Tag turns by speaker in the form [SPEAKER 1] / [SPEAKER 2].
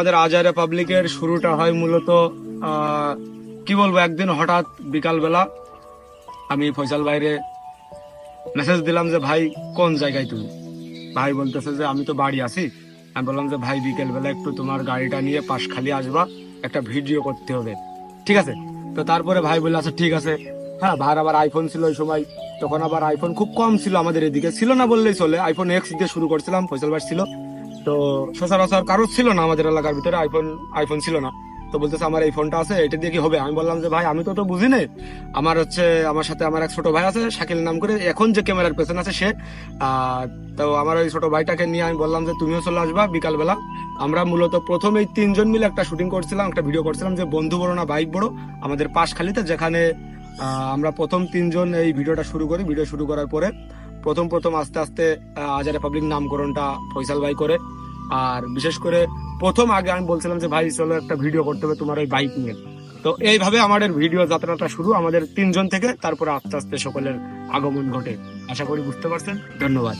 [SPEAKER 1] আমাদের আজারে পাবলিকের শুরুটা হয় মূলত কি বলবো, একদিন হঠাৎ বিকালবেলা আমি ফয়সাল ভাইরে মেসেজ দিলাম যে ভাই কোন জায়গায় তুমি। ভাই বলতেছে যে আমি তো বাড়ি আছি। আমি বললাম যে ভাই বিকেলবেলা একটু তোমার গাড়িটা নিয়ে পাশখালি আসবা, একটা ভিডিও করতে হবে, ঠিক আছে? তো তারপরে ভাই বললো আচ্ছা ঠিক আছে। হ্যাঁ, ভাইয়ের আবার আইফোন ছিল ওই সময়, তখন আবার আইফোন খুব কম ছিল আমাদের এদিকে, ছিল না বললেই চলে। আইফোন এক্স দিয়ে শুরু করছিলাম, ফয়সাল ভাই ছিল। তো সচরাচর কারোর ছিল না আমাদের এলাকার ভিতরে আইফোন, আইফোন ছিল না। তো বলতেছে আমার এই ফোনটা আছে, এটা দিয়ে কি হবে? আমি বললাম যে ভাই আমি তো বুঝি না। আমার হচ্ছে আমার সাথে আমার এক ছোট ভাই আছে শাকিল নাম করে, এখন যে ক্যামেরার পেছনে আছে সে। তো আমার ওই ছোট ভাইটাকে নিয়ে আমি বললাম যে তুমিও চলে আসবা বিকাল বেলা। আমরা মূলত প্রথম এই তিনজন মিলে একটা শুটিং করছিলাম, একটা ভিডিও করছিলাম যে বন্ধু বড় না বাইক বড়, আমাদের পাশখালিতে, যেখানে আমরা প্রথম তিনজন এই ভিডিওটা শুরু করি। ভিডিও শুরু করার পরে প্রথম প্রথম আস্তে আস্তে আজারে পাবলিক নামকরণটা ফয়সাল ভাই করে। আর বিশেষ করে প্রথম আগে আমি বলছিলাম যে ভাই চলো একটা ভিডিও করতে হবে তোমার ওই বাইক নিয়ে। তো এইভাবে আমাদের ভিডিও যাত্রাটা শুরু আমাদের তিনজন থেকে, তারপরে আস্তে আস্তে সকলের আগমন ঘটে। আশা করি বুঝতে পারছেন। ধন্যবাদ।